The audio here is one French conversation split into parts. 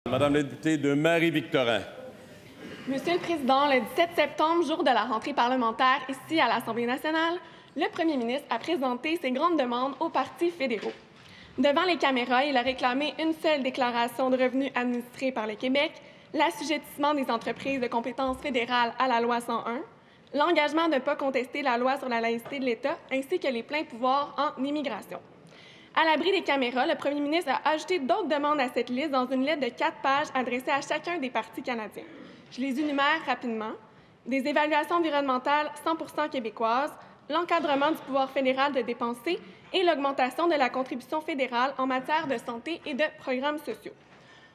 Madame la députée de Marie-Victorin. Monsieur le Président, le 17 septembre, jour de la rentrée parlementaire ici à l'Assemblée nationale, le premier ministre a présenté ses grandes demandes aux partis fédéraux. Devant les caméras, il a réclamé une seule déclaration de revenus administrée par le Québec, l'assujettissement des entreprises de compétences fédérales à la loi 101, l'engagement de ne pas contester la loi sur la laïcité de l'État, ainsi que les pleins pouvoirs en immigration. À l'abri des caméras, le premier ministre a ajouté d'autres demandes à cette liste dans une lettre de 4 pages adressée à chacun des partis canadiens. Je les énumère rapidement. Des évaluations environnementales 100% québécoises, l'encadrement du pouvoir fédéral de dépenser et l'augmentation de la contribution fédérale en matière de santé et de programmes sociaux.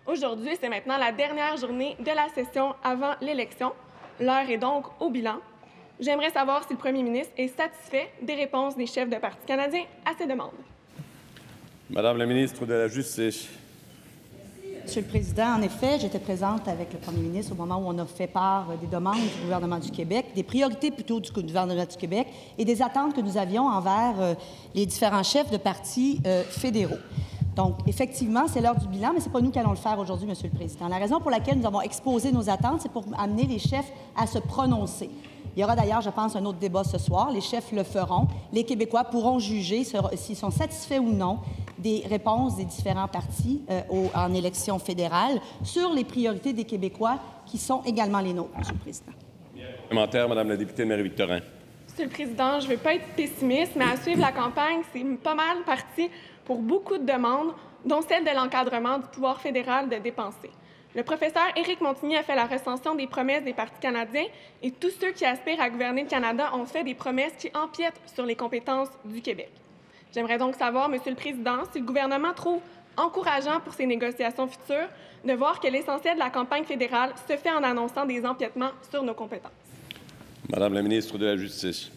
Aujourd'hui, c'est maintenant la dernière journée de la session avant l'élection. L'heure est donc au bilan. J'aimerais savoir si le premier ministre est satisfait des réponses des chefs de partis canadiens à ces demandes. Madame la ministre de la Justice. Monsieur le Président, en effet, j'étais présente avec le premier ministre au moment où on a fait part des demandes du gouvernement du Québec, des priorités plutôt du gouvernement du Québec et des attentes que nous avions envers les différents chefs de partis fédéraux. Donc, effectivement, c'est l'heure du bilan, mais ce n'est pas nous qui allons le faire aujourd'hui, Monsieur le Président. La raison pour laquelle nous avons exposé nos attentes, c'est pour amener les chefs à se prononcer. Il y aura d'ailleurs, je pense, un autre débat ce soir. Les chefs le feront. Les Québécois pourront juger s'ils sont satisfaits ou non des réponses des différents partis en élection fédérale sur les priorités des Québécois qui sont également les nôtres, Monsieur le Président. Complémentaire, Madame la députée de Marie-Victorin. Monsieur le Président, je ne veux pas être pessimiste, mais à suivre la campagne, c'est pas mal parti pour beaucoup de demandes, dont celle de l'encadrement du pouvoir fédéral de dépenser. Le professeur Éric Montigny a fait la recension des promesses des partis canadiens et tous ceux qui aspirent à gouverner le Canada ont fait des promesses qui empiètent sur les compétences du Québec. J'aimerais donc savoir, Monsieur le Président, si le gouvernement trouve encourageant pour ces négociations futures de voir que l'essentiel de la campagne fédérale se fait en annonçant des empiètements sur nos compétences. Madame la ministre de la Justice.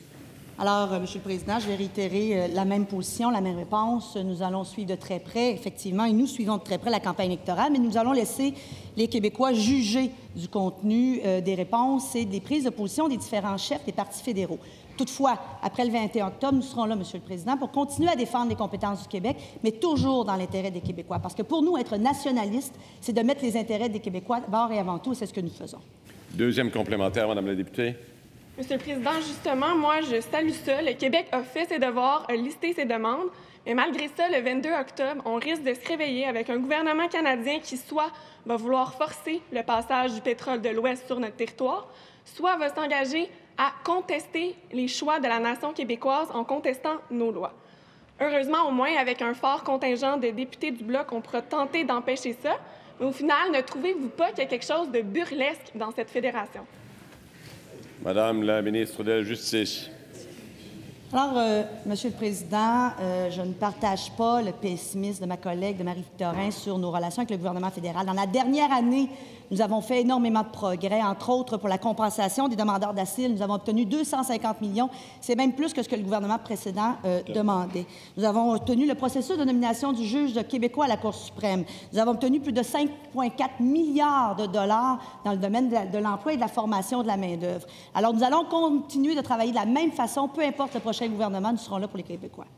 Alors, Monsieur le Président, je vais réitérer la même position, la même réponse. Nous allons suivre de très près, effectivement, et nous suivons de très près la campagne électorale, mais nous allons laisser les Québécois juger du contenu des réponses et des prises de position des différents chefs des partis fédéraux. Toutefois, après le 21 octobre, nous serons là, Monsieur le Président, pour continuer à défendre les compétences du Québec, mais toujours dans l'intérêt des Québécois. Parce que pour nous, être nationaliste, c'est de mettre les intérêts des Québécois d'abord et avant tout, et c'est ce que nous faisons. Deuxième complémentaire, Madame la députée. Monsieur le Président, justement, moi, je salue ça. Le Québec a fait ses devoirs, a listé ses demandes. Mais malgré ça, le 22 octobre, on risque de se réveiller avec un gouvernement canadien qui soit va vouloir forcer le passage du pétrole de l'Ouest sur notre territoire, soit va s'engager à contester les choix de la nation québécoise en contestant nos lois. Heureusement, au moins, avec un fort contingent de députés du Bloc, on pourra tenter d'empêcher ça. Mais au final, ne trouvez-vous pas qu'il y a quelque chose de burlesque dans cette fédération? Madame la ministre de la Justice. Alors, Monsieur le Président, je ne partage pas le pessimisme de ma collègue de Marie-Victorin sur nos relations avec le gouvernement fédéral. Dans la dernière année, nous avons fait énormément de progrès, entre autres pour la compensation des demandeurs d'asile. Nous avons obtenu 250 millions. C'est même plus que ce que le gouvernement précédent demandait. Nous avons obtenu le processus de nomination du juge québécois à la Cour suprême. Nous avons obtenu plus de 5,4 milliards de dollars dans le domaine de l'emploi et de la formation de la main-d'œuvre. Alors, nous allons continuer de travailler de la même façon, peu importe le prochain gouvernement, nous serons là pour les Québécois.